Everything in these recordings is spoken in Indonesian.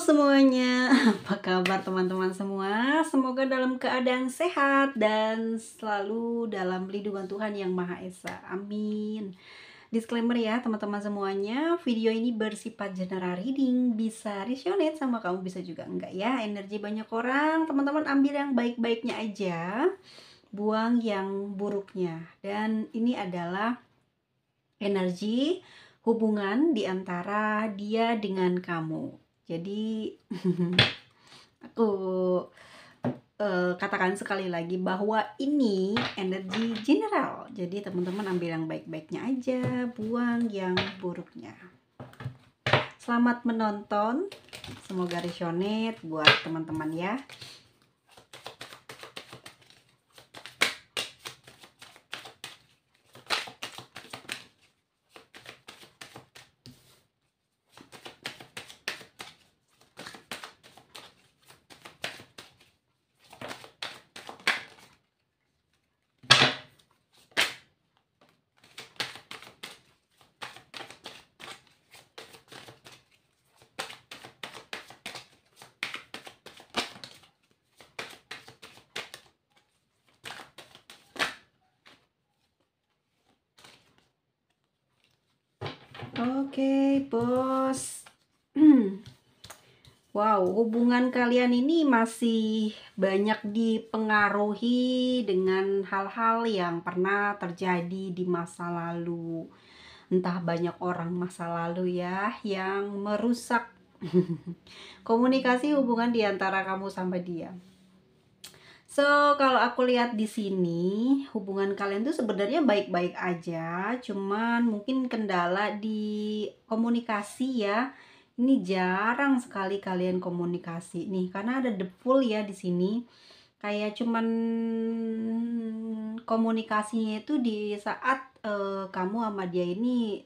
semuanya, apa kabar teman-teman semua? Semoga dalam keadaan sehat dan selalu dalam lindungan Tuhan Yang Maha Esa. Amin. Disclaimer ya teman-teman semuanya, video ini bersifat general reading, bisa resonate sama kamu, bisa juga enggak ya. Energi banyak orang, teman-teman ambil yang baik-baiknya aja, buang yang buruknya. Dan ini adalah energi hubungan di antara dia dengan kamu. Jadi aku katakan sekali lagi bahwa ini energi general. Jadi teman-teman ambil yang baik-baiknya aja, buang yang buruknya. Selamat menonton. Semoga resonate buat teman-teman ya. Oke, bos. Wow, hubungan kalian ini masih banyak dipengaruhi dengan hal-hal yang pernah terjadi di masa lalu. Entah banyak orang masa lalu ya yang merusak komunikasi hubungan di antara kamu sama dia. So, kalau aku lihat di sini, hubungan kalian tuh sebenarnya baik-baik aja, cuman mungkin kendala di komunikasi ya. Ini jarang sekali kalian komunikasi nih, karena ada the full ya di sini. Kayak cuman komunikasinya itu di saat kamu sama dia ini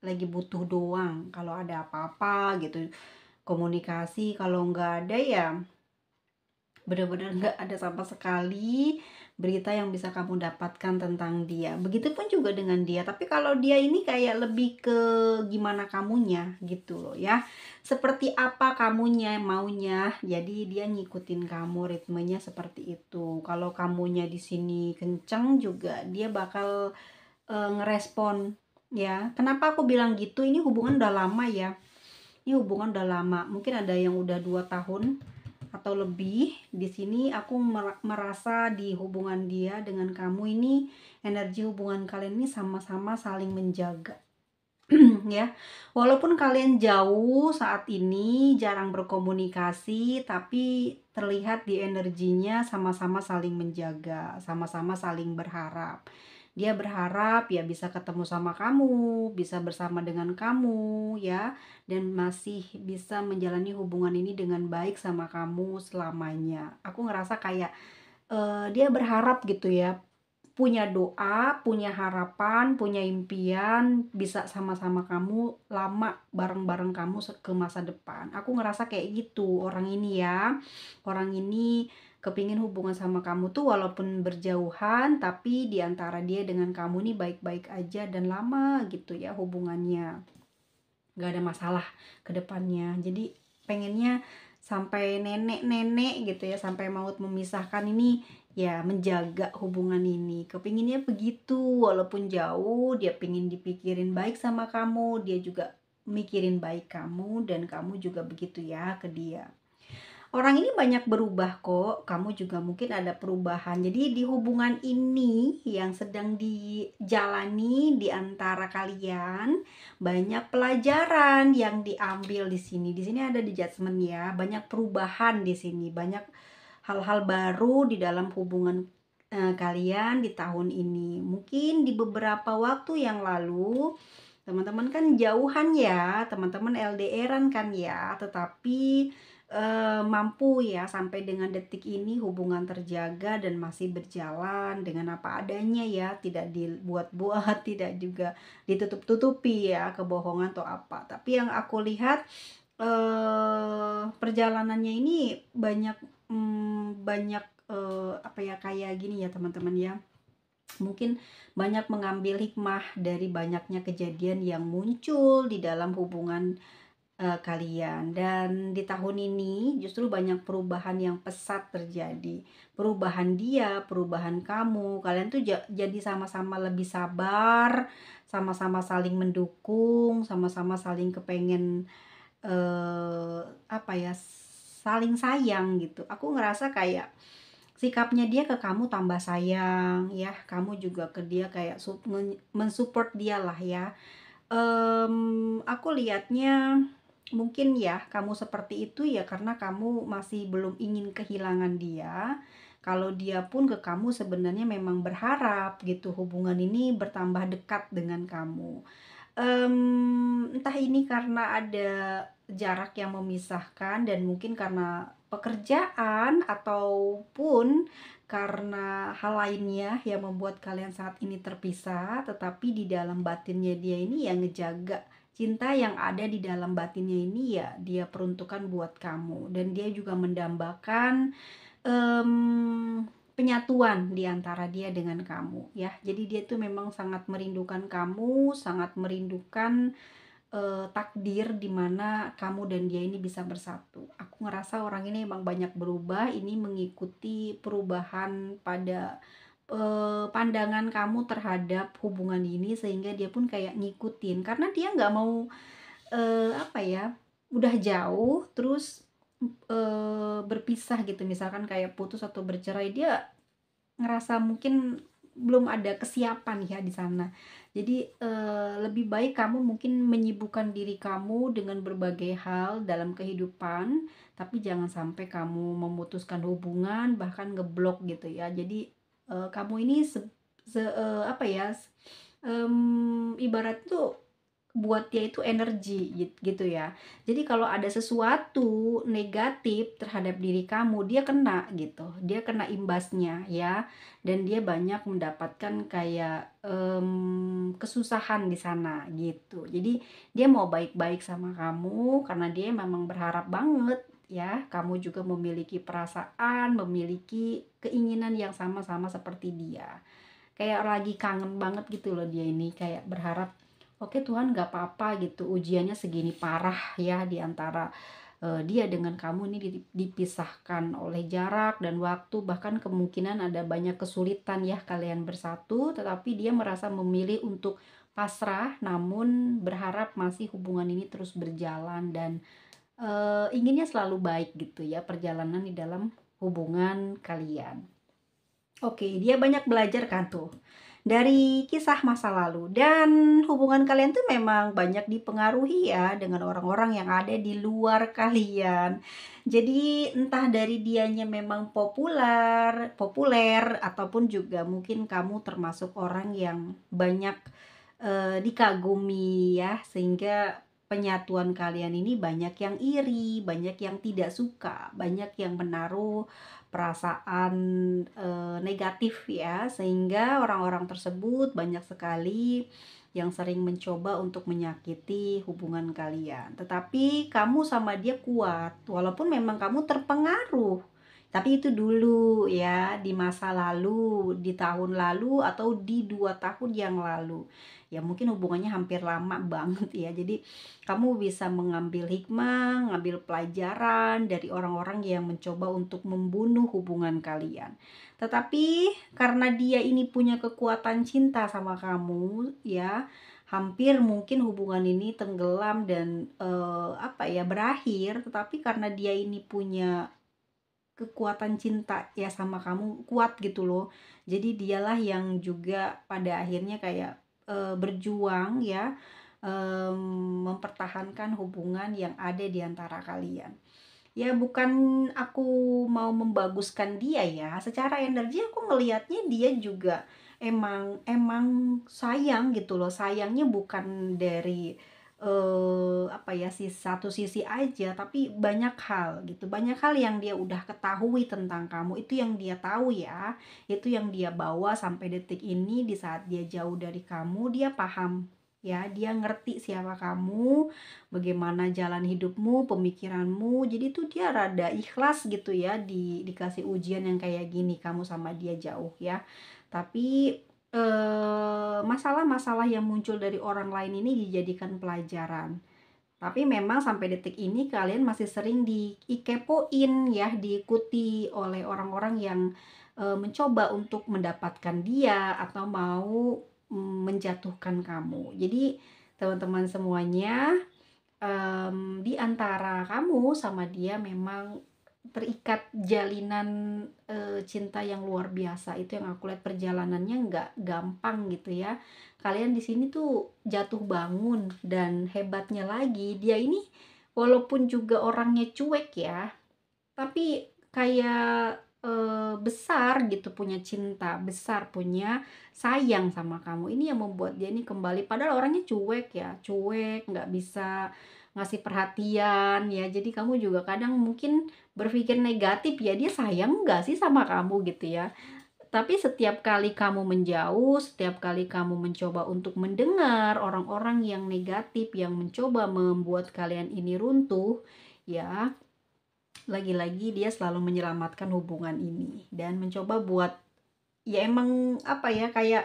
lagi butuh doang. Kalau ada apa-apa gitu, komunikasi. Kalau nggak ada ya benar-benar nggak ada sama sekali berita yang bisa kamu dapatkan tentang dia. Begitupun juga dengan dia. Tapi kalau dia ini kayak lebih ke gimana kamunya gitu loh ya. Seperti apa kamunya maunya. Jadi dia ngikutin kamu, ritmenya seperti itu. Kalau kamunya di sini kenceng juga dia bakal ngerespon ya. Kenapa aku bilang gitu? Ini hubungan udah lama ya. Ini hubungan udah lama. Mungkin ada yang udah 2 tahun atau lebih. Di sini aku merasa di hubungan dia dengan kamu ini, energi hubungan kalian ini sama-sama saling menjaga. Ya, walaupun kalian jauh saat ini, jarang berkomunikasi, tapi terlihat di energinya sama-sama saling menjaga, sama-sama saling berharap. Dia berharap ya bisa ketemu sama kamu, bisa bersama dengan kamu ya, dan masih bisa menjalani hubungan ini dengan baik sama kamu selamanya. Aku ngerasa kayak dia berharap gitu ya, punya doa, punya harapan, punya impian, bisa sama-sama kamu lama bareng-bareng kamu ke masa depan. Aku ngerasa kayak gitu orang ini ya. Orang ini kepingin hubungan sama kamu tuh walaupun berjauhan, tapi diantara dia dengan kamu nih baik-baik aja dan lama gitu ya hubungannya. Gak ada masalah ke depannya. Jadi pengennya sampai nenek-nenek gitu ya, sampai maut memisahkan ini ya, menjaga hubungan ini. Kepinginnya begitu, walaupun jauh dia pingin dipikirin baik sama kamu, dia juga mikirin baik kamu, dan kamu juga begitu ya ke dia. Orang ini banyak berubah kok, kamu juga mungkin ada perubahan. Jadi di hubungan ini yang sedang dijalani di antara kalian, banyak pelajaran yang diambil di sini. Di sini ada di judgment ya, banyak perubahan di sini, banyak hal-hal baru di dalam hubungan kalian di tahun ini. Mungkin di beberapa waktu yang lalu teman-teman kan jauhan ya, teman-teman LDRan kan ya, tetapi mampu ya sampai dengan detik ini hubungan terjaga dan masih berjalan dengan apa adanya ya, tidak dibuat-buat, tidak juga ditutup-tutupi ya kebohongan atau apa. Tapi yang aku lihat perjalanannya ini banyak banyak apa ya, kayak gini ya teman-teman ya. Mungkin banyak mengambil hikmah dari banyaknya kejadian yang muncul di dalam hubungan kalian. Dan di tahun ini justru banyak perubahan yang pesat terjadi. Perubahan dia, perubahan kamu, kalian tuh jadi sama-sama lebih sabar, sama-sama saling mendukung, sama-sama saling kepengen, apa ya, saling sayang gitu. Aku ngerasa kayak sikapnya dia ke kamu tambah sayang ya, kamu juga ke dia kayak mensupport dia lah ya. Aku lihatnya mungkin ya kamu seperti itu ya karena kamu masih belum ingin kehilangan dia. Kalau dia pun ke kamu sebenarnya memang berharap gitu hubungan ini bertambah dekat dengan kamu. Entah ini karena ada jarak yang memisahkan dan mungkin karena pekerjaan ataupun karena hal lainnya yang membuat kalian saat ini terpisah, tetapi di dalam batinnya dia ini yang ngejaga cinta yang ada di dalam batinnya ini ya dia peruntukkan buat kamu dan dia juga mendambakan penyatuan di antara dia dengan kamu ya. Jadi dia tuh memang sangat merindukan kamu, sangat merindukan takdir di mana kamu dan dia ini bisa bersatu. Aku ngerasa orang ini emang banyak berubah, ini mengikuti perubahan pada pandangan kamu terhadap hubungan ini sehingga dia pun kayak ngikutin karena dia nggak mau apa ya, udah jauh terus berpisah gitu misalkan kayak putus atau bercerai dia ngerasa mungkin belum ada kesiapan ya di sana. Jadi, lebih baik kamu mungkin menyibukkan diri kamu dengan berbagai hal dalam kehidupan, tapi jangan sampai kamu memutuskan hubungan, bahkan ngeblok gitu ya. Jadi, kamu ini apa ya, ibarat tuh buat dia itu energi gitu ya. Jadi kalau ada sesuatu negatif terhadap diri kamu, dia kena gitu, dia kena imbasnya ya, dan dia banyak mendapatkan kayak, kesusahan di sana gitu. Jadi dia mau baik-baik sama kamu karena dia memang berharap banget ya, kamu juga memiliki perasaan, memiliki keinginan yang sama-sama seperti dia. Kayak lagi kangen banget gitu loh dia ini, kayak berharap, "Oke Tuhan nggak apa-apa gitu, ujiannya segini parah ya di antara, dia dengan kamu ini dipisahkan oleh jarak dan waktu, bahkan kemungkinan ada banyak kesulitan ya kalian bersatu, tetapi dia merasa memilih untuk pasrah, namun berharap masih hubungan ini terus berjalan dan, inginnya selalu baik gitu ya perjalanan di dalam hubungan kalian." Oke, dia banyak belajar kan tuh dari kisah masa lalu dan hubungan kalian tuh memang banyak dipengaruhi ya dengan orang-orang yang ada di luar kalian. Jadi entah dari dianya memang populer, populer ataupun juga mungkin kamu termasuk orang yang banyak dikagumi ya sehingga penyatuan kalian ini banyak yang iri, banyak yang tidak suka, banyak yang menaruh perasaan, negatif ya, sehingga orang-orang tersebut banyak sekali yang sering mencoba untuk menyakiti hubungan kalian. Tetapi kamu sama dia kuat, walaupun memang kamu terpengaruh, tapi itu dulu ya, di masa lalu, di tahun lalu, atau di 2 tahun yang lalu. Ya mungkin hubungannya hampir lama banget ya, jadi kamu bisa mengambil hikmah, ngambil pelajaran dari orang-orang yang mencoba untuk membunuh hubungan kalian. Tetapi karena dia ini punya kekuatan cinta sama kamu, ya, hampir mungkin hubungan ini tenggelam dan apa ya, berakhir, tetapi karena dia ini punya kekuatan cinta ya sama kamu kuat gitu loh. Jadi dialah yang juga pada akhirnya kayak berjuang ya, mempertahankan hubungan yang ada di antara kalian. Ya bukan aku mau membaguskan dia ya, secara energi aku ngelihatnya dia juga emang emang sayang gitu loh, sayangnya bukan dari, apa ya, satu sisi aja, tapi banyak hal gitu, banyak hal yang dia udah ketahui tentang kamu, itu yang dia tahu ya, itu yang dia bawa sampai detik ini di saat dia jauh dari kamu, dia paham ya, dia ngerti siapa kamu, bagaimana jalan hidupmu, pemikiranmu. Jadi tuh dia rada ikhlas gitu ya dikasih ujian yang kayak gini, kamu sama dia jauh ya. Tapi masalah-masalah yang muncul dari orang lain ini dijadikan pelajaran. Tapi memang sampai detik ini kalian masih sering dikepoin ya, diikuti oleh orang-orang yang mencoba untuk mendapatkan dia atau mau menjatuhkan kamu. Jadi teman-teman semuanya, di antara kamu sama dia memang terikat jalinan cinta yang luar biasa. Itu yang aku lihat, perjalanannya nggak gampang gitu ya. Kalian di sini tuh jatuh bangun, dan hebatnya lagi dia ini walaupun juga orangnya cuek ya, tapi kayak besar gitu, punya cinta besar, punya sayang sama kamu. Ini yang membuat dia ini kembali, padahal orangnya cuek ya, cuek, nggak bisa ngasih perhatian ya. Jadi kamu juga kadang mungkin berpikir negatif ya, dia sayang nggak sih sama kamu gitu ya. Tapi setiap kali kamu menjauh, setiap kali kamu mencoba untuk mendengar orang-orang yang negatif, yang mencoba membuat kalian ini runtuh, ya, lagi-lagi dia selalu menyelamatkan hubungan ini dan mencoba buat, ya emang apa ya, kayak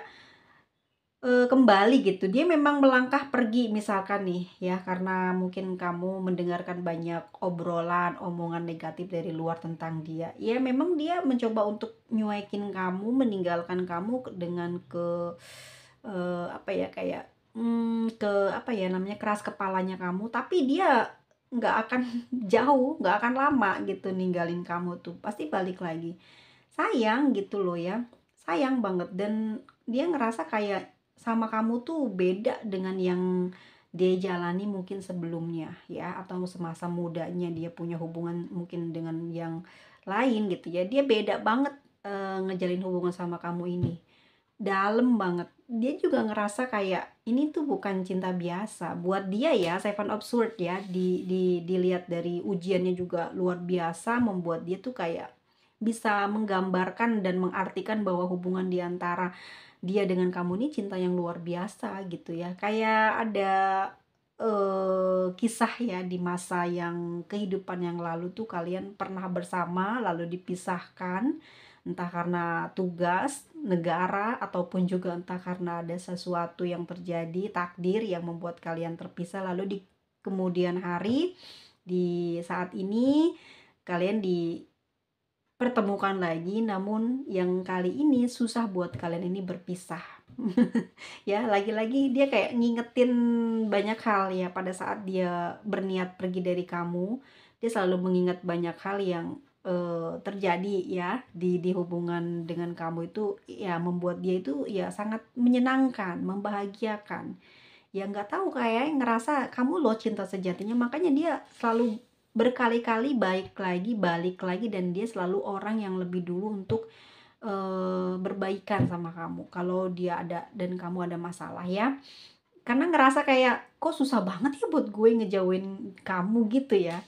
kembali gitu. Dia memang melangkah pergi misalkan nih ya, karena mungkin kamu mendengarkan banyak obrolan, omongan negatif dari luar tentang dia. Ya memang dia mencoba untuk nyuekin kamu, meninggalkan kamu dengan apa ya, kayak ke apa ya namanya, keras kepalanya kamu, tapi dia nggak akan jauh, nggak akan lama gitu ninggalin kamu tuh, pasti balik lagi. Sayang gitu loh ya, sayang banget, dan dia ngerasa kayak sama kamu tuh beda dengan yang dia jalani mungkin sebelumnya ya, atau semasa mudanya dia punya hubungan mungkin dengan yang lain gitu ya. Dia beda banget ngejalin hubungan sama kamu ini. Dalam banget. Dia juga ngerasa kayak ini tuh bukan cinta biasa. Buat dia ya, Seven of Swords ya, dilihat dari ujiannya juga luar biasa, membuat dia tuh kayak bisa menggambarkan dan mengartikan bahwa hubungan di antara dia dengan kamu ini cinta yang luar biasa gitu ya. Kayak ada kisah ya, di masa yang kehidupan yang lalu tuh kalian pernah bersama lalu dipisahkan, entah karena tugas negara ataupun juga entah karena ada sesuatu yang terjadi, takdir yang membuat kalian terpisah, lalu di kemudian hari, di saat ini kalian dipertemukan lagi, namun yang kali ini susah buat kalian ini berpisah. Ya, lagi-lagi dia kayak ngingetin banyak hal ya, pada saat dia berniat pergi dari kamu, dia selalu mengingat banyak hal yang terjadi ya di hubungan dengan kamu itu, ya membuat dia itu ya sangat menyenangkan, membahagiakan. Ya nggak tahu, kayak ngerasa kamu loh cinta sejatinya, makanya dia selalu berkali-kali balik lagi, dan dia selalu orang yang lebih dulu untuk berbaikan sama kamu kalau dia ada dan kamu ada masalah ya. Karena ngerasa kayak, "Kok susah banget ya buat gue ngejauhin kamu," gitu ya.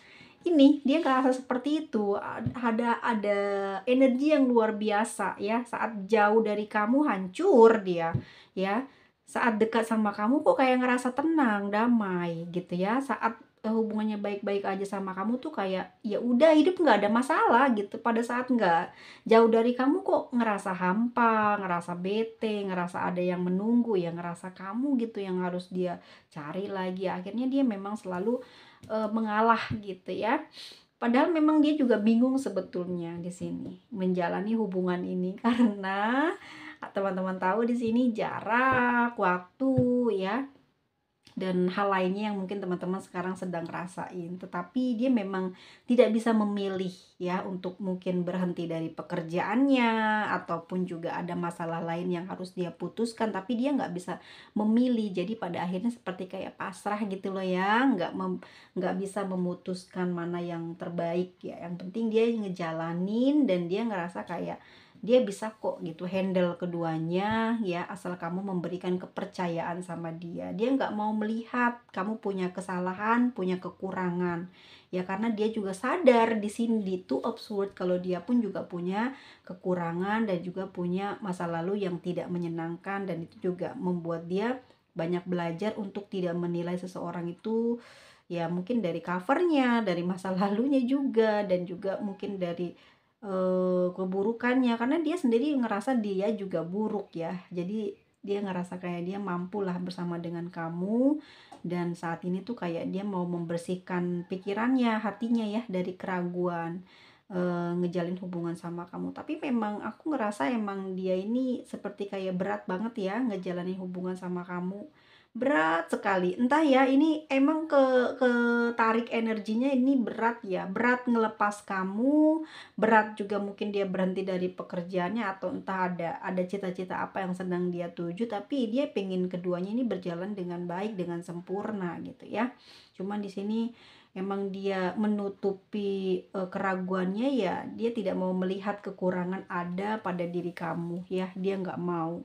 Ini, dia ngerasa seperti itu, ada energi yang luar biasa ya, saat jauh dari kamu hancur dia, ya. Saat dekat sama kamu kok kayak ngerasa tenang, damai gitu ya. Saat hubungannya baik-baik aja sama kamu tuh kayak, ya udah hidup nggak ada masalah gitu. Pada saat nggak jauh dari kamu kok ngerasa hampa, ngerasa bete, ngerasa ada yang menunggu, ya ngerasa kamu gitu yang harus dia cari lagi. Akhirnya dia memang selalu mengalah gitu ya. Padahal memang dia juga bingung sebetulnya di sini menjalani hubungan ini karena teman-teman tahu di sini jarak, waktu ya, dan hal lainnya yang mungkin teman-teman sekarang sedang rasain. Tetapi dia memang tidak bisa memilih ya, untuk mungkin berhenti dari pekerjaannya ataupun juga ada masalah lain yang harus dia putuskan, tapi dia nggak bisa memilih. Jadi pada akhirnya seperti kayak pasrah gitu loh ya, nggak bisa memutuskan mana yang terbaik ya. Yang penting dia ngejalanin, dan dia ngerasa kayak dia bisa kok gitu handle keduanya ya, asal kamu memberikan kepercayaan sama dia. Dia nggak mau melihat kamu punya kesalahan, punya kekurangan ya, karena dia juga sadar di sini di Two of Swords kalau dia pun juga punya kekurangan dan juga punya masa lalu yang tidak menyenangkan, dan itu juga membuat dia banyak belajar untuk tidak menilai seseorang itu ya, mungkin dari covernya, dari masa lalunya juga, dan juga mungkin dari keburukannya, karena dia sendiri ngerasa dia juga buruk ya. Jadi Dia ngerasa kayak dia mampulah bersama dengan kamu, dan saat ini tuh kayak dia mau membersihkan pikirannya, hatinya ya dari keraguan, ngejalin hubungan sama kamu. Tapi memang aku ngerasa emang dia ini seperti kayak berat banget ya ngejalanin hubungan sama kamu. Berat sekali. Entah ya, ini emang ketarik energinya ini berat ya. Berat ngelepas kamu, berat juga mungkin dia berhenti dari pekerjaannya, atau entah ada cita-cita apa yang sedang dia tuju, tapi dia pengen keduanya ini berjalan dengan baik, dengan sempurna gitu ya. Cuman di sini emang dia menutupi keraguannya ya, dia tidak mau melihat kekurangan ada pada diri kamu ya, dia nggak mau.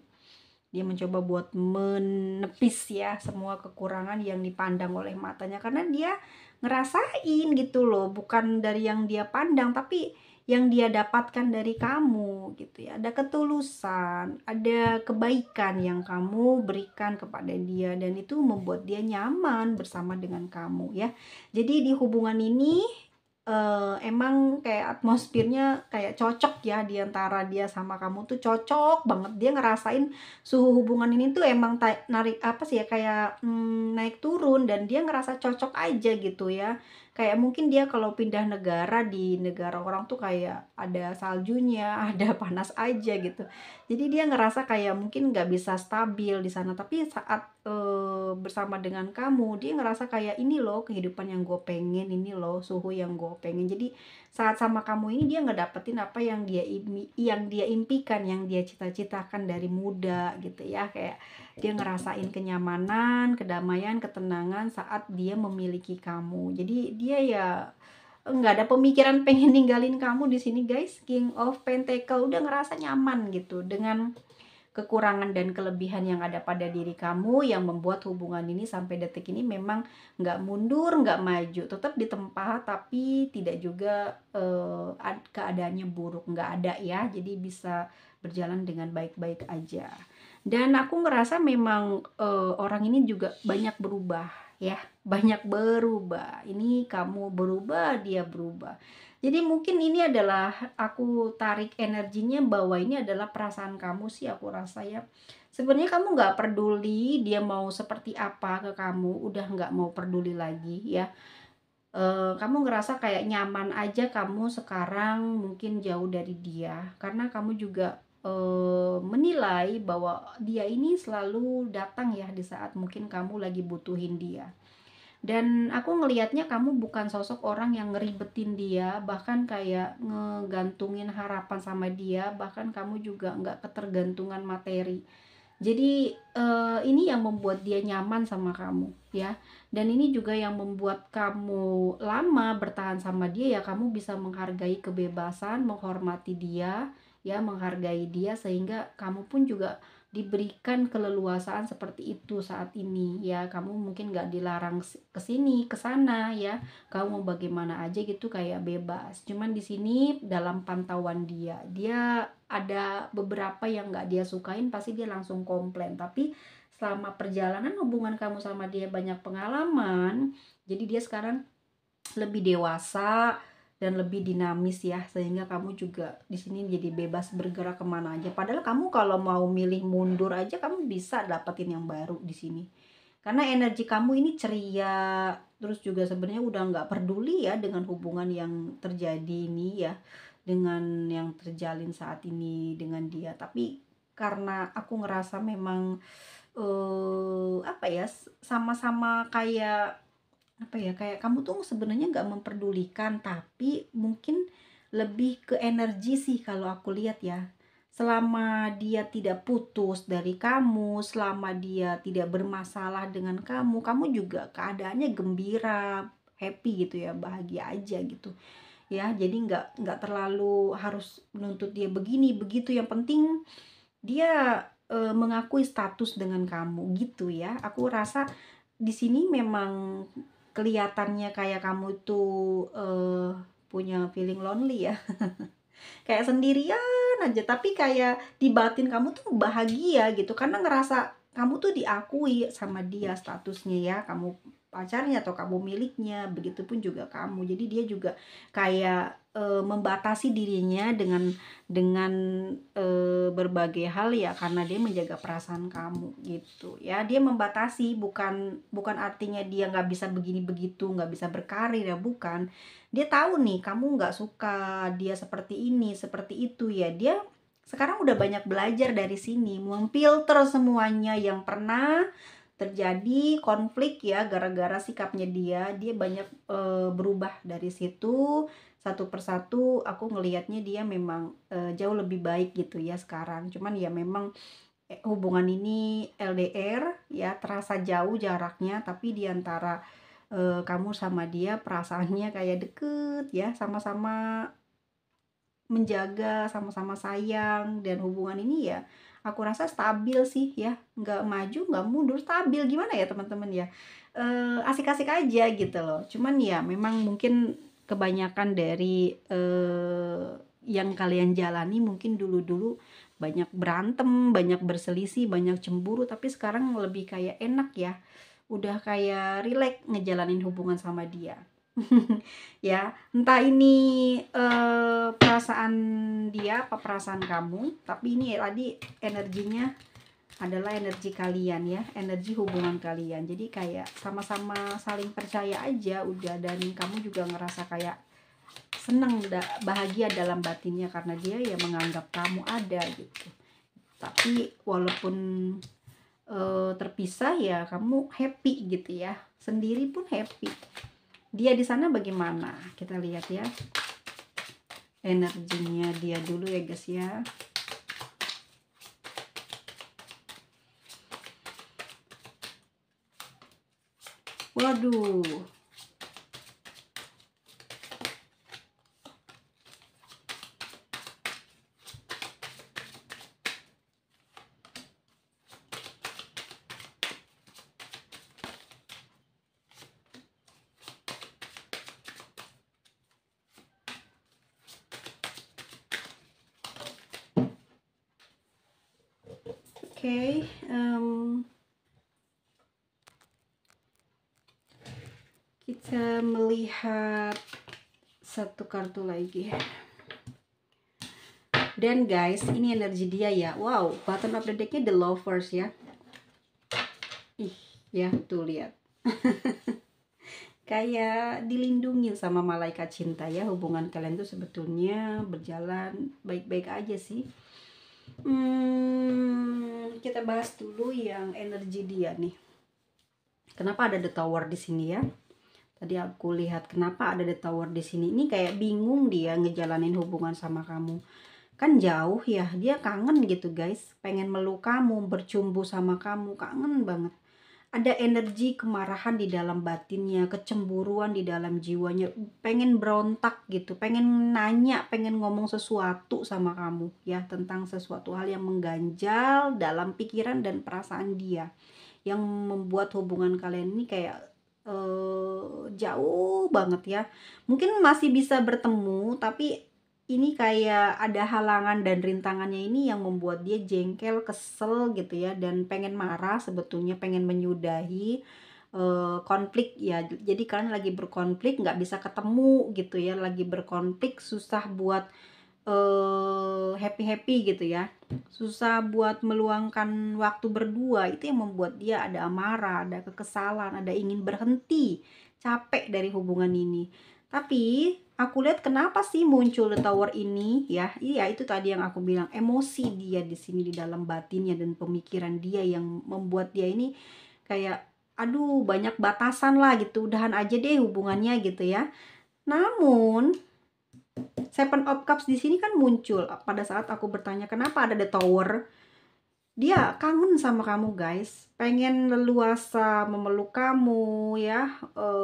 Dia mencoba buat menepis ya semua kekurangan yang dipandang oleh matanya, karena dia ngerasain gitu loh, bukan dari yang dia pandang tapi yang dia dapatkan dari kamu gitu ya. Ada ketulusan, ada kebaikan yang kamu berikan kepada dia, dan itu membuat dia nyaman bersama dengan kamu ya. Jadi di hubungan ini emang kayak atmosfernya kayak cocok ya, di antara dia sama kamu tuh cocok banget. Dia ngerasain suhu hubungan ini tuh emang narik apa sih ya, kayak naik turun, dan dia ngerasa cocok aja gitu ya. Kayak mungkin dia kalau pindah negara, di negara orang tuh kayak ada saljunya, ada panas aja gitu. Jadi dia ngerasa kayak mungkin nggak bisa stabil di sana, tapi saat bersama dengan kamu, dia ngerasa kayak ini loh kehidupan yang gue pengen, ini loh suhu yang gue pengen. Jadi saat sama kamu ini dia ngedapetin apa yang dia impikan, yang dia cita-citakan dari muda gitu ya. Kayak dia ngerasain kenyamanan, kedamaian, ketenangan saat dia memiliki kamu. Jadi dia ya nggak ada pemikiran pengen ninggalin kamu di sini guys. King of Pentacle udah ngerasa nyaman gitu dengan kekurangan dan kelebihan yang ada pada diri kamu, yang membuat hubungan ini sampai detik ini memang nggak mundur, nggak maju, tetap di tempat, tapi tidak juga keadaannya buruk, nggak ada ya. Jadi bisa berjalan dengan baik-baik aja. Dan aku ngerasa memang orang ini juga banyak berubah ya, banyak berubah. Ini kamu berubah, dia berubah. Jadi mungkin ini adalah, aku tarik energinya bahwa ini adalah perasaan kamu sih, aku rasa ya. Sebenarnya kamu nggak peduli dia mau seperti apa ke kamu, udah nggak mau peduli lagi ya. Kamu ngerasa kayak nyaman aja kamu sekarang mungkin jauh dari dia, karena kamu juga menilai bahwa dia ini selalu datang ya di saat mungkin kamu lagi butuhin dia. Dan aku ngelihatnya kamu bukan sosok orang yang ngeribetin dia, bahkan kayak ngegantungin harapan sama dia, bahkan kamu juga nggak ketergantungan materi. Jadi ini yang membuat dia nyaman sama kamu ya. Dan ini juga yang membuat kamu lama bertahan sama dia ya, kamu bisa menghargai kebebasan, menghormati dia ya, menghargai dia, sehingga kamu pun juga diberikan keleluasaan seperti itu saat ini ya. Kamu mungkin nggak dilarang ke sini ke sana ya, kamu mau bagaimana aja gitu, kayak bebas. Cuman di sini dalam pantauan dia ada beberapa yang nggak dia sukain, pasti dia langsung komplain. Tapi selama perjalanan hubungan kamu sama dia banyak pengalaman, jadi dia sekarang lebih dewasa dan lebih dinamis ya, sehingga kamu juga di sini jadi bebas bergerak kemana aja. Padahal kamu kalau mau milih mundur aja kamu bisa dapetin yang baru di sini, karena energi kamu ini ceria, terus juga sebenarnya udah nggak peduli ya dengan hubungan yang terjadi ini ya, dengan yang terjalin saat ini dengan dia. Tapi karena aku ngerasa memang apa ya, sama-sama kayak apa ya, kayak kamu tuh sebenarnya nggak memperdulikan, tapi mungkin lebih ke energi sih kalau aku lihat ya. Selama dia tidak putus dari kamu, selama dia tidak bermasalah dengan kamu, kamu juga keadaannya gembira, happy gitu ya, bahagia aja gitu ya. Jadi nggak terlalu harus menuntut dia begini begitu, yang penting dia mengakui status dengan kamu gitu ya. Aku rasa di sini memang kelihatannya kayak kamu tuh punya feeling lonely ya. Kayak sendirian aja, tapi kayak di batin kamu tuh bahagia gitu, karena ngerasa kamu tuh diakui sama dia statusnya ya. Kamu pacarnya atau kamu miliknya, begitupun juga kamu. Jadi dia juga kayak membatasi dirinya dengan berbagai hal ya, karena dia menjaga perasaan kamu gitu ya. Dia membatasi, bukan bukan artinya dia nggak bisa begini begitu, nggak bisa berkarir ya, bukan. Dia tahu nih kamu nggak suka dia seperti ini seperti itu ya. Dia sekarang udah banyak belajar dari sini, memfilter semuanya yang pernah terjadi konflik ya gara-gara sikapnya dia banyak berubah dari situ. Satu persatu aku ngelihatnya dia memang jauh lebih baik gitu ya sekarang. Cuman ya memang hubungan ini LDR ya, terasa jauh jaraknya, tapi diantara kamu sama dia perasaannya kayak deket ya, sama-sama menjaga, sama-sama sayang, dan hubungan ini ya aku rasa stabil sih ya, nggak maju nggak mundur, stabil. Gimana ya teman-teman ya, asik-asik aja gitu loh. Cuman ya memang mungkin kebanyakan dari yang kalian jalani mungkin dulu-dulu banyak berantem, banyak berselisih, banyak cemburu, tapi sekarang lebih kayak enak ya, udah kayak rileks ngejalanin hubungan sama dia. Ya, entah ini perasaan dia apa perasaan kamu, tapi ini tadi energinya adalah energi kalian ya, energi hubungan kalian. Jadi kayak sama-sama saling percaya aja udah, dan kamu juga ngerasa kayak seneng, bahagia dalam batinnya karena dia ya menganggap kamu ada gitu. Tapi walaupun terpisah ya kamu happy gitu ya, sendiri pun happy. Dia di sana bagaimana? Kita lihat ya energinya dia dulu ya guys ya. Waduh. Oke, kita melihat satu kartu lagi. Dan guys, ini energi dia ya. Wow, bottom of the decknya the lovers ya. Ih, ya tuh lihat. Kayak dilindungi sama malaikat cinta ya. Hubungan kalian tuh sebetulnya berjalan baik-baik aja sih. Kita bahas dulu yang energi dia nih. Kenapa ada the tower di sini ya? Tadi aku lihat kenapa ada the tower di sini. Ini kayak bingung dia ngejalanin hubungan sama kamu. Kan jauh ya, dia kangen gitu guys. Pengen meluk kamu, bercumbu sama kamu, kangen banget. Ada energi kemarahan di dalam batinnya, kecemburuan di dalam jiwanya, pengen berontak gitu, pengen nanya, pengen ngomong sesuatu sama kamu ya, tentang sesuatu hal yang mengganjal dalam pikiran dan perasaan dia, yang membuat hubungan kalian ini kayak jauh banget ya. Mungkin masih bisa bertemu, tapi ini kayak ada halangan dan rintangannya ini yang membuat dia jengkel, kesel gitu ya, dan pengen marah, sebetulnya pengen menyudahi konflik ya. Jadi kalian lagi berkonflik, nggak bisa ketemu gitu ya, lagi berkonflik, susah buat happy-happy gitu ya, susah buat meluangkan waktu berdua. Itu yang membuat dia ada amarah, ada kekesalan, ada ingin berhenti, capek dari hubungan ini. Tapi aku lihat kenapa sih muncul the tower ini ya? Iya, itu tadi yang aku bilang, emosi dia di sini di dalam batinnya dan pemikiran dia yang membuat dia ini kayak aduh banyak batasan lah gitu, udahan aja deh hubungannya gitu ya. Namun Seven of Cups di sini kan muncul pada saat aku bertanya kenapa ada the tower. Dia kangen sama kamu guys, pengen leluasa memeluk kamu ya,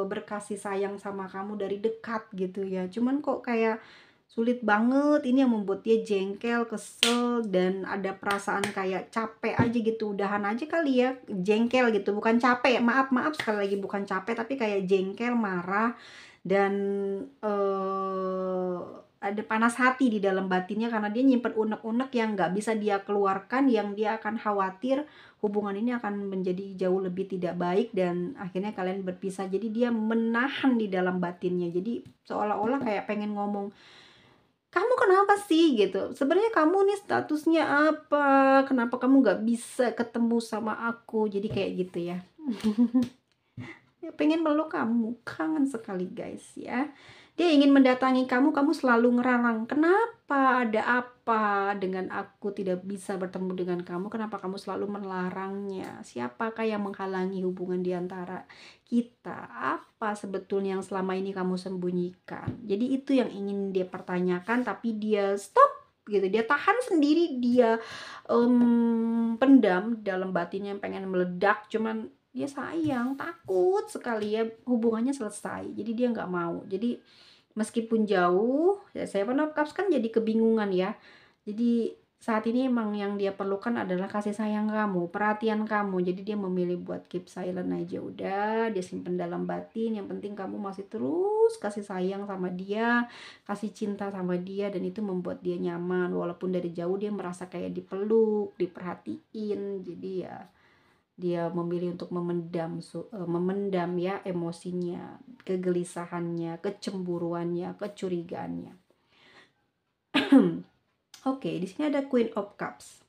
berkasih sayang sama kamu dari dekat gitu ya. Cuman kok kayak sulit banget, ini yang membuat dia jengkel, kesel, dan ada perasaan kayak capek aja gitu, udahan aja kali ya, jengkel gitu, bukan capek, maaf sekali lagi, bukan capek, tapi kayak jengkel, marah, dan ada panas hati di dalam batinnya karena dia nyimpen unek-unek yang nggak bisa dia keluarkan, yang dia akan khawatir hubungan ini akan menjadi jauh lebih tidak baik dan akhirnya kalian berpisah. Jadi dia menahan di dalam batinnya. Jadi seolah-olah kayak pengen ngomong, "Kamu kenapa sih?" gitu. "Sebenarnya kamu nih statusnya apa? Kenapa kamu nggak bisa ketemu sama aku?" Jadi kayak gitu ya. Dia pengen meluk kamu, kangen sekali guys ya. Dia ingin mendatangi kamu, kamu selalu ngerarang. "Kenapa? Ada apa dengan aku tidak bisa bertemu dengan kamu? Kenapa kamu selalu melarangnya? Siapakah yang menghalangi hubungan di antara kita? Apa sebetulnya yang selama ini kamu sembunyikan?" Jadi itu yang ingin dia pertanyakan, tapi dia stop gitu. Dia tahan sendiri, dia pendam dalam batinnya yang pengen meledak, cuman dia sayang, takut sekali ya hubungannya selesai. Jadi dia nggak mau. Jadi meskipun jauh, ya Seven of Cups kan jadi kebingungan ya. Jadi saat ini emang yang dia perlukan adalah kasih sayang kamu, perhatian kamu. Jadi dia memilih buat keep silent aja udah, dia simpen dalam batin. Yang penting kamu masih terus kasih sayang sama dia, kasih cinta sama dia, dan itu membuat dia nyaman. Walaupun dari jauh dia merasa kayak dipeluk, diperhatiin. Jadi ya dia memilih untuk memendam ya emosinya, kegelisahannya, kecemburuannya, kecurigaannya. Oke, di sini ada Queen of Cups.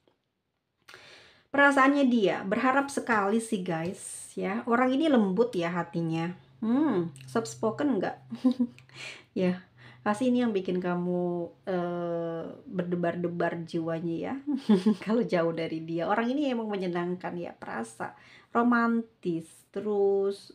Perasaannya dia berharap sekali sih guys ya. Orang ini lembut ya hatinya. Soft spoken enggak? Ya, pasti ini yang bikin kamu berdebar-debar jiwanya ya. Kalau jauh dari dia. Orang ini emang menyenangkan ya, perasa, romantis, terus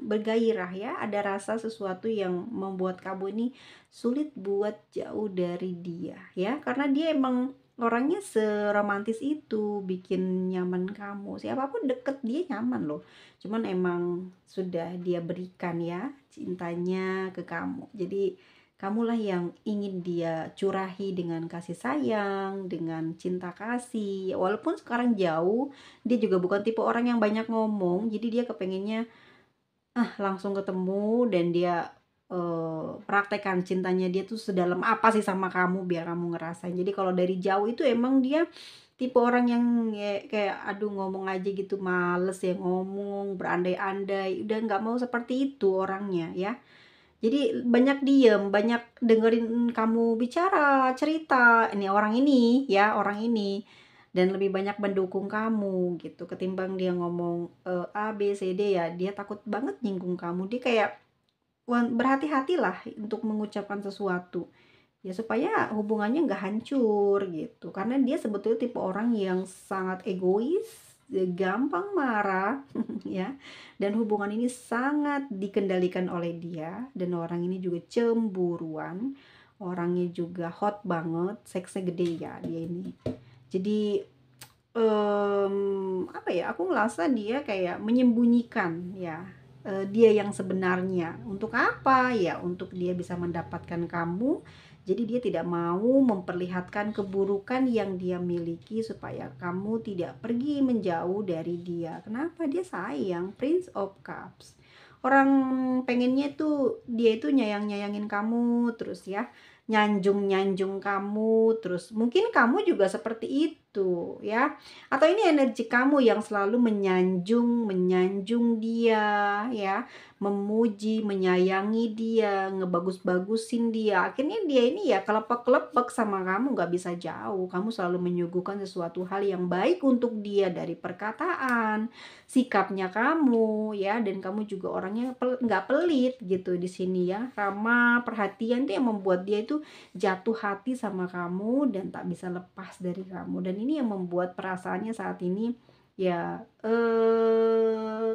bergairah ya. Ada rasa sesuatu yang membuat kamu ini sulit buat jauh dari dia ya. Karena dia emang orangnya seromantis itu, bikin nyaman kamu. Siapapun deket dia nyaman loh. Cuman emang sudah dia berikan ya cintanya ke kamu. Jadi kamulah yang ingin dia curahi dengan kasih sayang, dengan cinta kasih. Walaupun sekarang jauh, dia juga bukan tipe orang yang banyak ngomong. Jadi dia kepengennya langsung ketemu dan dia praktekkan cintanya dia tuh sedalam apa sih sama kamu biar kamu ngerasain. Jadi kalau dari jauh itu emang dia tipe orang yang kayak aduh ngomong aja gitu males ya ngomong, berandai-andai, udah nggak mau seperti itu orangnya ya. Jadi banyak diem, banyak dengerin kamu bicara, cerita, ini orang ini ya, orang ini. Dan lebih banyak mendukung kamu gitu, ketimbang dia ngomong A, B, C, D ya, dia takut banget nyinggung kamu. Dia kayak berhati-hatilah untuk mengucapkan sesuatu. Ya supaya hubungannya nggak hancur gitu. Karena dia sebetulnya tipe orang yang sangat egois, gampang marah ya. Dan hubungan ini sangat dikendalikan oleh dia, dan orang ini juga cemburuan. Orangnya juga hot banget, seksnya gede ya dia ini. Jadi apa ya? Aku ngerasa dia kayak menyembunyikan ya dia yang sebenarnya. Untuk apa? Ya untuk dia bisa mendapatkan kamu. Jadi dia tidak mau memperlihatkan keburukan yang dia miliki supaya kamu tidak pergi menjauh dari dia. Kenapa? Dia sayang, Prince of Cups. Orang pengennya tuh dia itu nyayang-nyayangin kamu terus ya, nyanjung-nyanjung kamu terus. Mungkin kamu juga seperti itu ya. Atau ini energi kamu yang selalu menyanjung dia ya, memuji, menyayangi dia, ngebagus-bagusin dia. Akhirnya dia ini ya kelepek-kelepek sama kamu, nggak bisa jauh. Kamu selalu menyuguhkan sesuatu hal yang baik untuk dia dari perkataan, sikapnya kamu ya, dan kamu juga orangnya nggak pelit gitu di sini ya. Ramah, perhatian itu yang membuat dia itu jatuh hati sama kamu dan tak bisa lepas dari kamu. Dan ini yang membuat perasaannya saat ini ya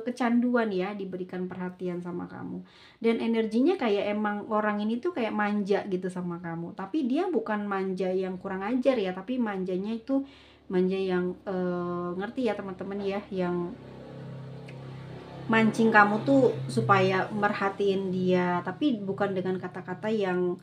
kecanduan ya diberikan perhatian sama kamu. Dan energinya kayak emang orang ini tuh kayak manja gitu sama kamu. Tapi dia bukan manja yang kurang ajar ya, tapi manjanya itu manja yang ngerti ya teman-teman ya, yang mancing kamu tuh supaya merhatiin dia, tapi bukan dengan kata-kata yang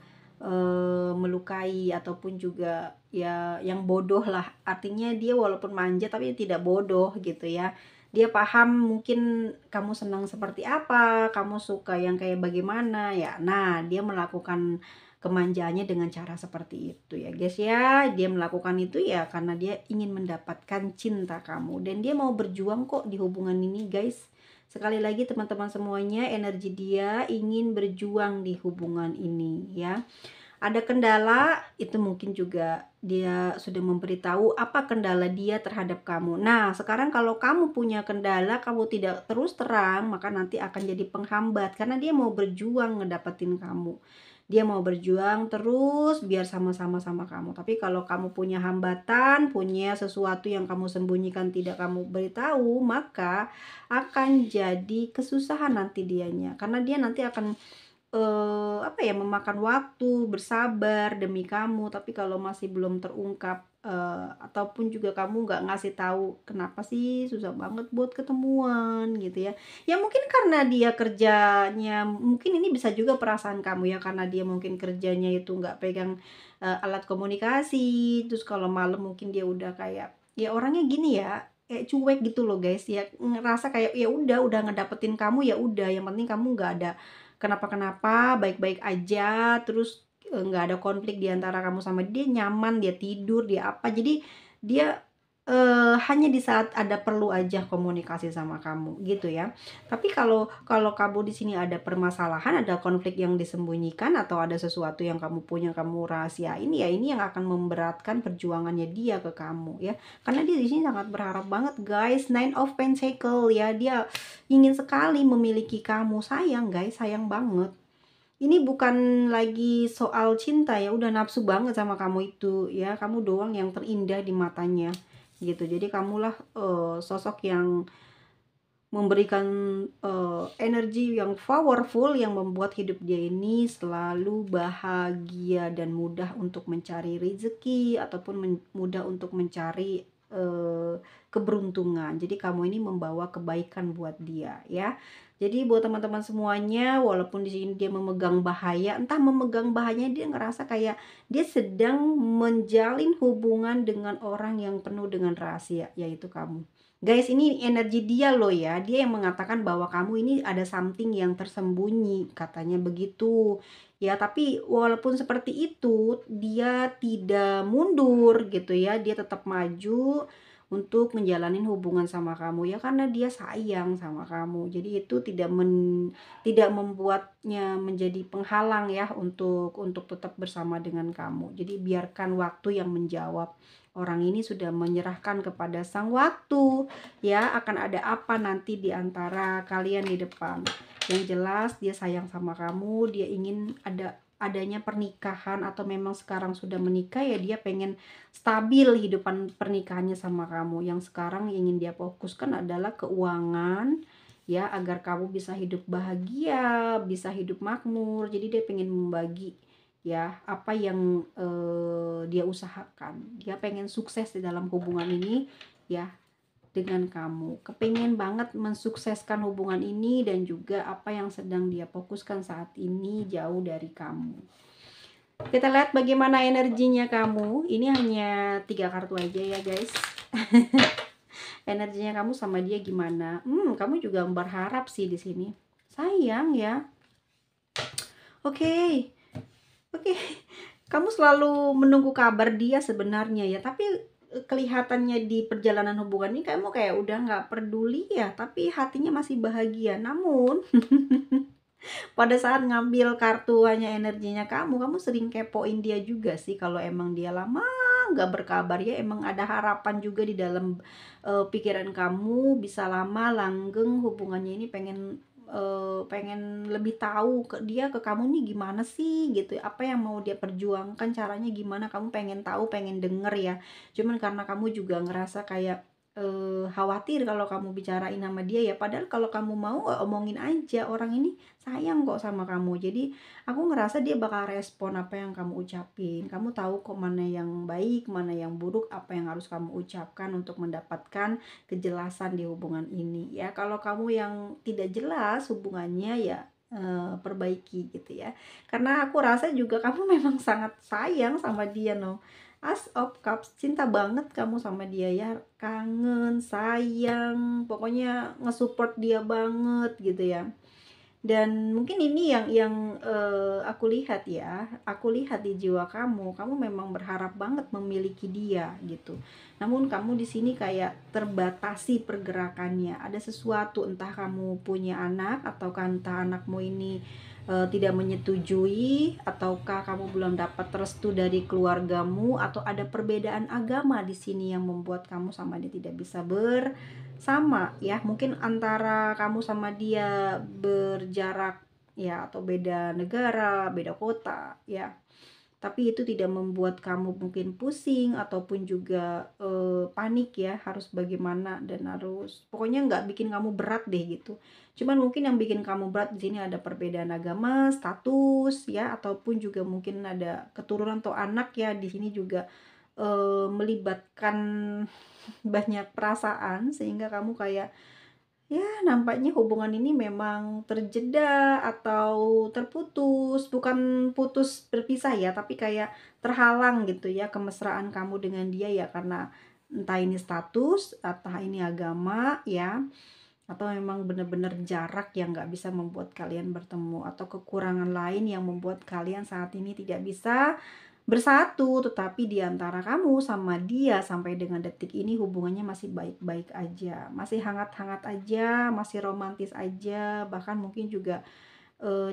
melukai ataupun juga ya yang bodoh lah. Artinya dia walaupun manja tapi tidak bodoh gitu ya. Dia paham mungkin kamu senang seperti apa, kamu suka yang kayak bagaimana ya. Nah, dia melakukan kemanjaannya dengan cara seperti itu ya guys ya. Dia melakukan itu ya karena dia ingin mendapatkan cinta kamu, dan dia mau berjuang kok di hubungan ini guys. Sekali lagi teman-teman semuanya, energi dia ingin berjuang di hubungan ini ya. Ada kendala, itu mungkin juga dia sudah memberitahu apa kendala dia terhadap kamu. Nah, sekarang kalau kamu punya kendala, kamu tidak terus terang, maka nanti akan jadi penghambat karena dia mau berjuang ngedapetin kamu. Dia mau berjuang terus biar sama-sama sama kamu. Tapi kalau kamu punya hambatan, punya sesuatu yang kamu sembunyikan tidak kamu beritahu, maka akan jadi kesusahan nanti dianya. Karena dia nanti akan apa ya, memakan waktu, bersabar demi kamu, tapi kalau masih belum terungkap, ataupun juga kamu nggak ngasih tahu, "Kenapa sih susah banget buat ketemuan?" Gitu ya. Ya mungkin karena dia kerjanya, mungkin ini bisa juga perasaan kamu ya, karena dia mungkin kerjanya itu nggak pegang, alat komunikasi, terus kalau malam mungkin dia udah kayak, ya orangnya gini ya, kayak cuek gitu loh guys, ya ngerasa kayak, ya udah ngedapetin kamu, ya udah, yang penting kamu nggak ada kenapa-kenapa, baik-baik aja, terus, nggak ada konflik di antara kamu sama dia, nyaman, dia tidur, dia apa. Jadi dia, hanya di saat ada perlu aja komunikasi sama kamu, gitu ya. Tapi kalau kalau kamu di sini ada permasalahan, ada konflik yang disembunyikan, atau ada sesuatu yang kamu punya, kamu rahasiain, ya ini yang akan memberatkan perjuangannya dia ke kamu ya. Karena dia di sini sangat berharap banget guys, Nine of Pentacle ya, dia ingin sekali memiliki kamu, sayang guys, sayang banget. Ini bukan lagi soal cinta ya, udah nafsu banget sama kamu itu ya, kamu doang yang terindah di matanya gitu. Jadi kamulah sosok yang memberikan energi yang powerful yang membuat hidup dia ini selalu bahagia dan mudah untuk mencari rezeki, ataupun mudah untuk mencari keberuntungan. Jadi kamu ini membawa kebaikan buat dia ya. Jadi buat teman-teman semuanya, walaupun di sini dia memegang bahaya, entah memegang bahayanya dia ngerasa kayak dia sedang menjalin hubungan dengan orang yang penuh dengan rahasia, yaitu kamu. Guys, ini energi dia loh ya. Dia yang mengatakan bahwa kamu ini ada something yang tersembunyi, katanya begitu. Ya, tapi walaupun seperti itu, dia tidak mundur gitu ya. Dia tetap maju untuk menjalani hubungan sama kamu ya, karena dia sayang sama kamu. Jadi itu tidak membuatnya menjadi penghalang ya untuk tetap bersama dengan kamu. Jadi biarkan waktu yang menjawab. Orang ini sudah menyerahkan kepada sang waktu ya, akan ada apa nanti di antara kalian di depan. Yang jelas dia sayang sama kamu, dia ingin adanya pernikahan, atau memang sekarang sudah menikah ya, dia pengen stabil hidupan pernikahannya sama kamu. Yang sekarang ingin dia fokuskan adalah keuangan ya, agar kamu bisa hidup bahagia, bisa hidup makmur. Jadi dia pengen membagi ya apa yang dia usahakan. Dia pengen sukses di dalam hubungan ini ya dengan kamu. Kepengen banget mensukseskan hubungan ini, dan juga apa yang sedang dia fokuskan saat ini jauh dari kamu. Kita lihat bagaimana energinya kamu. Ini hanya 3 kartu aja ya guys. Energinya kamu sama dia gimana? Kamu juga berharap sih di sini. Sayang ya. Oke. Oke, kamu selalu menunggu kabar dia sebenarnya ya, tapi kelihatannya di perjalanan hubungan ini kamu kayak udah nggak peduli ya, tapi hatinya masih bahagia. Namun pada saat ngambil kartu hanya energinya kamu sering kepoin dia juga sih. Kalau emang dia lama nggak berkabar ya, emang ada harapan juga di dalam pikiran kamu, bisa lama langgeng hubungannya ini, pengen lebih tahu ke kamu nih gimana sih gitu, apa yang mau dia perjuangkan, caranya gimana, kamu pengen tahu, pengen denger ya. Cuman karena kamu juga ngerasa kayak khawatir kalau kamu bicarain sama dia ya, padahal kalau kamu mau omongin aja, orang ini sayang kok sama kamu. Jadi aku ngerasa dia bakal respon apa yang kamu ucapin. Kamu tahu kok mana yang baik, mana yang buruk, apa yang harus kamu ucapkan untuk mendapatkan kejelasan di hubungan ini ya. Kalau kamu yang tidak jelas hubungannya ya, perbaiki gitu ya. Karena aku rasa juga kamu memang sangat sayang sama dia no. As of Cups, cinta banget kamu sama dia ya, kangen, sayang, pokoknya ngesupport dia banget gitu ya. Dan mungkin ini yang aku lihat ya, aku lihat di jiwa kamu memang berharap banget memiliki dia gitu. Namun kamu di sini kayak terbatasi pergerakannya. Ada sesuatu, entah kamu punya anak ataukah entah anakmu ini tidak menyetujui, ataukah kamu belum dapat restu dari keluargamu, atau ada perbedaan agama di sini yang membuat kamu sama dia tidak bisa sama ya. Mungkin antara kamu sama dia berjarak ya, atau beda negara, beda kota ya, tapi itu tidak membuat kamu mungkin pusing ataupun juga panik ya, harus bagaimana dan harus pokoknya nggak bikin kamu berat deh gitu. Cuman mungkin yang bikin kamu berat di sini ada perbedaan agama, status ya, ataupun juga mungkin ada keturunan atau anak ya. Di sini juga melibatkan banyak perasaan sehingga kamu kayak ya, nampaknya hubungan ini memang terjeda atau terputus, bukan putus berpisah ya, tapi kayak terhalang gitu ya kemesraan kamu dengan dia ya, karena entah ini status, entah ini agama ya, atau memang benar-benar jarak yang nggak bisa membuat kalian bertemu, atau kekurangan lain yang membuat kalian saat ini tidak bisa bersatu. Tetapi di antara kamu sama dia sampai dengan detik ini hubungannya masih baik-baik aja, masih hangat-hangat aja, masih romantis aja, bahkan mungkin juga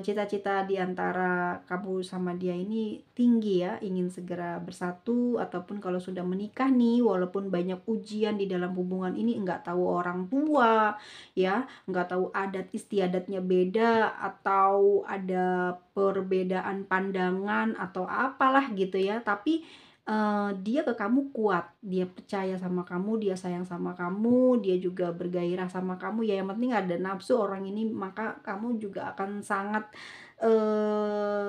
cita-cita di antara kamu sama dia ini tinggi ya, ingin segera bersatu. Ataupun kalau sudah menikah nih, walaupun banyak ujian di dalam hubungan ini, nggak tahu orang tua ya, nggak tahu adat istiadatnya beda, atau ada perbedaan pandangan atau apalah gitu ya, tapi dia ke kamu kuat, dia percaya sama kamu, dia sayang sama kamu, dia juga bergairah sama kamu ya, yang penting ada nafsu orang ini, maka kamu juga akan sangat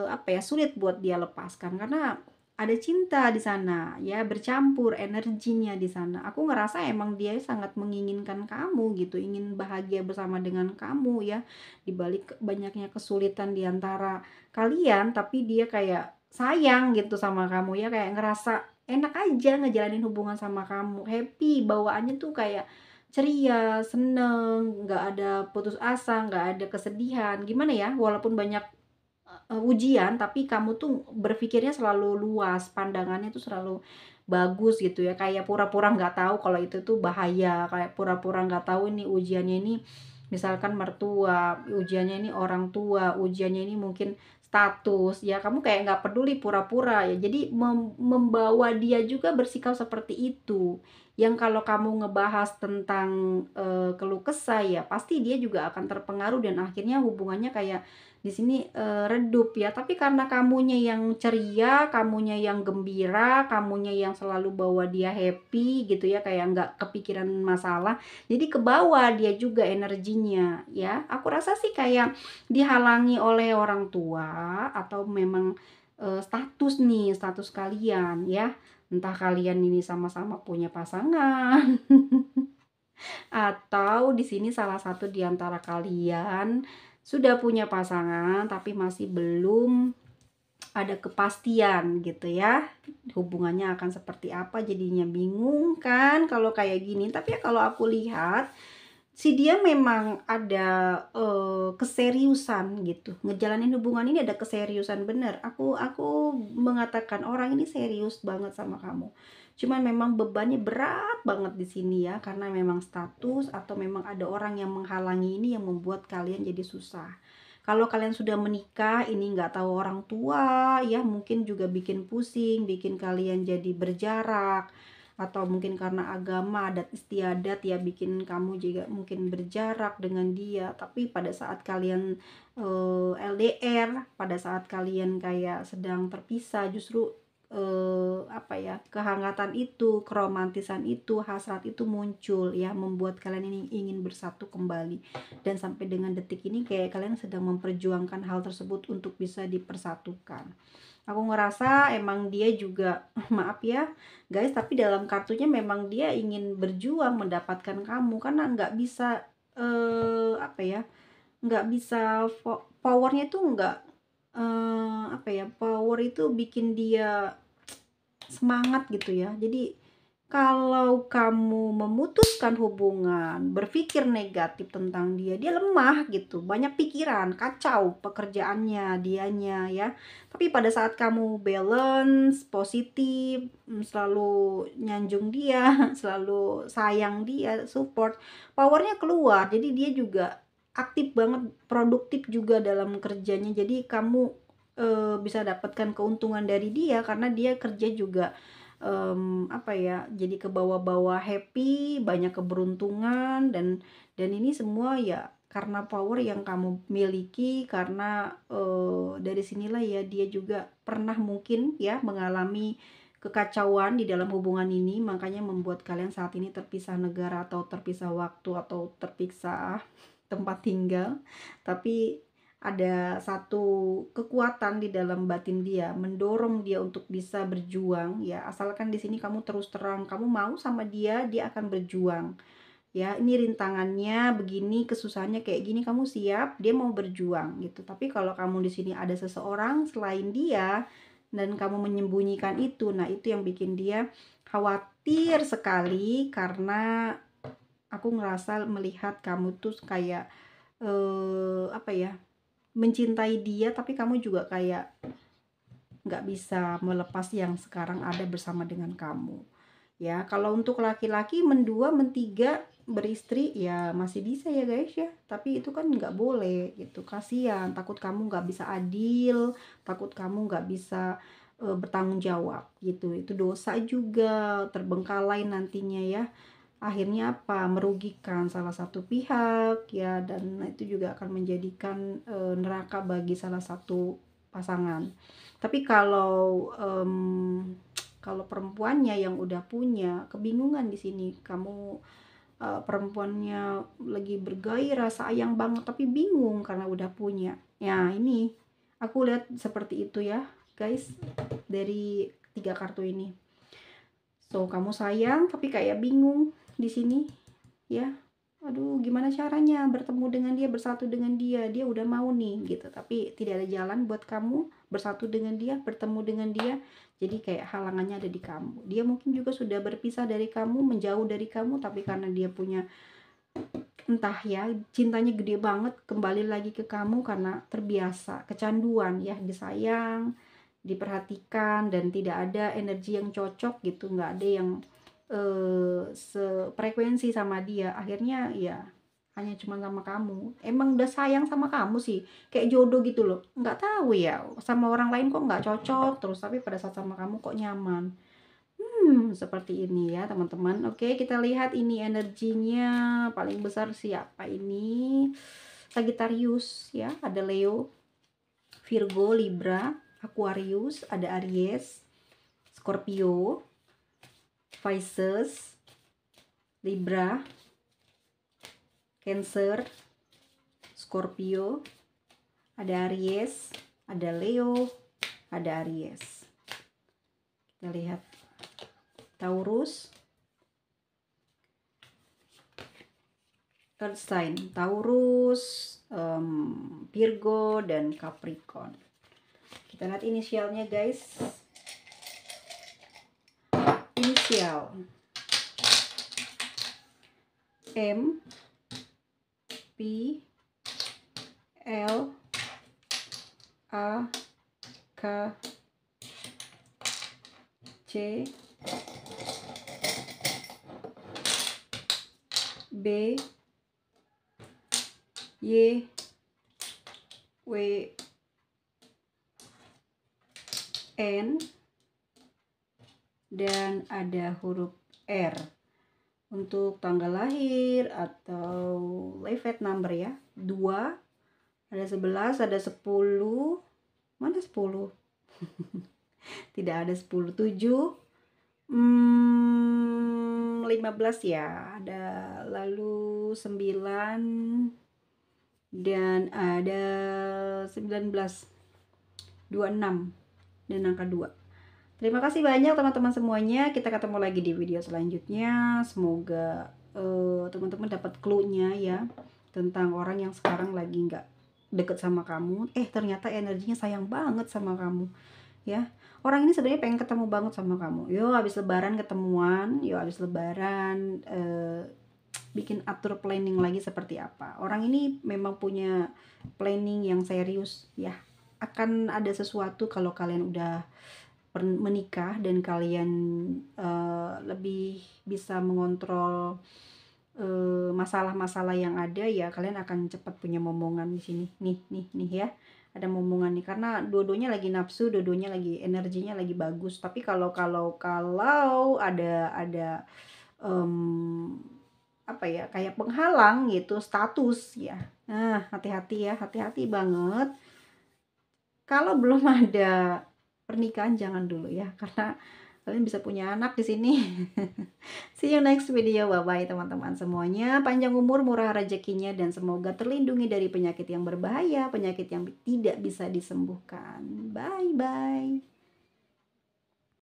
apa ya, sulit buat dia lepaskan karena ada cinta di sana ya, bercampur energinya di sana. Aku ngerasa emang dia sangat menginginkan kamu gitu, ingin bahagia bersama dengan kamu ya, di balik banyaknya kesulitan di antara kalian, tapi dia kayak sayang gitu sama kamu ya, kayak ngerasa enak aja ngejalanin hubungan sama kamu, happy, bawaannya tuh kayak ceria, seneng, nggak ada putus asa, nggak ada kesedihan. Gimana ya, walaupun banyak ujian, tapi kamu tuh berpikirnya selalu luas, pandangannya tuh selalu bagus gitu ya, kayak pura-pura nggak tahu kalau itu tuh bahaya, kayak pura-pura nggak tahu ini ujiannya ini misalkan mertua, ujiannya ini orang tua, ujiannya ini mungkin status, ya kamu kayak nggak peduli, pura-pura ya. Jadi membawa dia juga bersikap seperti itu. Yang kalau kamu ngebahas tentang keluh kesah ya, pasti dia juga akan terpengaruh dan akhirnya hubungannya kayak di sini redup ya. Tapi karena kamunya yang ceria, kamunya yang gembira, kamunya yang selalu bawa dia happy gitu ya, kayak nggak kepikiran masalah, jadi ke bawah dia juga energinya ya. Aku rasa sih kayak dihalangi oleh orang tua, atau memang status nih, status kalian ya, entah kalian ini sama-sama punya pasangan atau di sini salah satu di antara kalian sudah punya pasangan tapi masih belum ada kepastian gitu ya, hubungannya akan seperti apa, jadinya bingung kan kalau kayak gini. Tapi ya kalau aku lihat si dia memang ada keseriusan gitu, ngejalanin hubungan ini ada keseriusan, bener. Aku mengatakan orang ini serius banget sama kamu. Cuman memang bebannya berat banget di sini ya, karena memang status atau memang ada orang yang menghalangi ini yang membuat kalian jadi susah. Kalau kalian sudah menikah, ini nggak tahu orang tua ya, mungkin juga bikin pusing, bikin kalian jadi berjarak, atau mungkin karena agama, adat istiadat ya, bikin kamu juga mungkin berjarak dengan dia. Tapi pada saat kalian LDR, pada saat kalian kayak sedang terpisah, justru apa ya, kehangatan itu, keromantisan itu, hasrat itu muncul ya, membuat kalian ini ingin bersatu kembali. Dan sampai dengan detik ini kayak kalian sedang memperjuangkan hal tersebut untuk bisa dipersatukan. Aku ngerasa emang dia juga maaf ya guys, tapi dalam kartunya memang dia ingin berjuang mendapatkan kamu, karena nggak bisa apa ya, nggak bisa powernya tuh nggak apa ya, power itu bikin dia semangat gitu ya. Jadi Kalau kamu memutuskan hubungan, berpikir negatif tentang dia, dia lemah gitu, banyak pikiran, kacau pekerjaannya, dianya ya. Tapi pada saat kamu balance, positif, selalu nyanjung dia, selalu sayang dia, support, powernya keluar. Jadi dia juga aktif banget, produktif juga dalam kerjanya. Jadi kamu bisa dapatkan keuntungan dari dia karena dia kerja juga apa ya, jadi ke bawah-bawah happy, banyak keberuntungan, dan ini semua ya karena power yang kamu miliki, karena dari sinilah ya dia juga pernah mungkin ya mengalami kekacauan di dalam hubungan ini, makanya membuat kalian saat ini terpisah negara atau terpisah waktu atau terpisah tempat tinggal. Tapi ada satu kekuatan di dalam batin dia mendorong dia untuk bisa berjuang ya, asalkan di sini kamu terus terang kamu mau sama dia, dia akan berjuang ya. Ini rintangannya begini, kesusahannya kayak gini, kamu siap, dia mau berjuang gitu. Tapi kalau kamu di sini ada seseorang selain dia dan kamu menyembunyikan itu, nah itu yang bikin dia khawatir sekali, karena aku ngerasa melihat kamu tuh kayak apa ya, mencintai dia tapi kamu juga kayak nggak bisa melepas yang sekarang ada bersama dengan kamu ya. Kalau untuk laki-laki mendua mentiga beristri ya masih bisa ya guys ya, tapi itu kan nggak boleh gitu, kasihan, takut kamu nggak bisa adil, takut kamu nggak bisa bertanggung jawab gitu, itu dosa juga, terbengkalai nantinya ya. Akhirnya apa, merugikan salah satu pihak ya, dan itu juga akan menjadikan neraka bagi salah satu pasangan. Tapi kalau perempuannya yang udah punya, kebingungan di sini kamu, perempuannya lagi bergairah sayang banget tapi bingung karena udah punya ya. Ini aku lihat seperti itu ya guys, dari 3 kartu ini. So kamu sayang tapi kayak bingung di sini ya. Aduh, gimana caranya bertemu dengan dia, bersatu dengan dia. Dia udah mau nih gitu, tapi tidak ada jalan buat kamu bersatu dengan dia, bertemu dengan dia. Jadi kayak halangannya ada di kamu. Dia mungkin juga sudah berpisah dari kamu, menjauh dari kamu, tapi karena dia punya, entah ya, cintanya gede banget, kembali lagi ke kamu karena terbiasa, kecanduan ya, disayang, diperhatikan, dan tidak ada energi yang cocok gitu, nggak ada yang sefrekuensi sama dia. Akhirnya ya hanya cuma sama kamu, emang udah sayang sama kamu sih, kayak jodoh gitu loh, nggak tahu ya sama orang lain kok nggak cocok terus, tapi pada saat sama kamu kok nyaman. Seperti ini ya teman-teman. Oke, kita lihat ini energinya paling besar siapa ini. Sagittarius ya, ada Leo, Virgo, Libra, Aquarius, ada Aries, Scorpio, Pisces, Libra, Cancer, Scorpio, ada Aries, ada Leo, ada Aries. Kita lihat Taurus, Earth sign, Taurus, Virgo, dan Capricorn. Kita lihat inisialnya guys. Inisial M, P, L, A, K, C, B, Y, W, N, dan ada huruf R. Untuk tanggal lahir atau live number ya, 2, ada 11, ada 10, mana 10? Tidak ada 10, 7, 15 ya, ada, lalu 9, dan ada 19, 26, dan angka 2. Terima kasih banyak teman-teman semuanya. Kita ketemu lagi di video selanjutnya. Semoga teman-teman dapat clue-nya ya, tentang orang yang sekarang lagi nggak deket sama kamu. Ternyata energinya sayang banget sama kamu. ya. Orang ini sebenarnya pengen ketemu banget sama kamu. Yuk habis lebaran ketemuan, yuk habis lebaran bikin atur planning lagi seperti apa. Orang ini memang punya planning yang serius ya. Akan ada sesuatu kalau kalian udah menikah dan kalian lebih bisa mengontrol masalah-masalah yang ada, ya kalian akan cepat punya momongan di sini. Nih ya. Ada momongan nih karena dua-duanya lagi nafsu, dua-duanya lagi energinya lagi bagus. Tapi kalau ada em, apa ya, kayak penghalang gitu, status ya. Nah, hati-hati ya, hati-hati banget. Kalau belum ada pernikahan jangan dulu ya, karena kalian bisa punya anak di sini. See you next video. Bye bye teman-teman semuanya. Panjang umur, murah rezekinya, dan semoga terlindungi dari penyakit yang berbahaya, penyakit yang tidak bisa disembuhkan. Bye bye.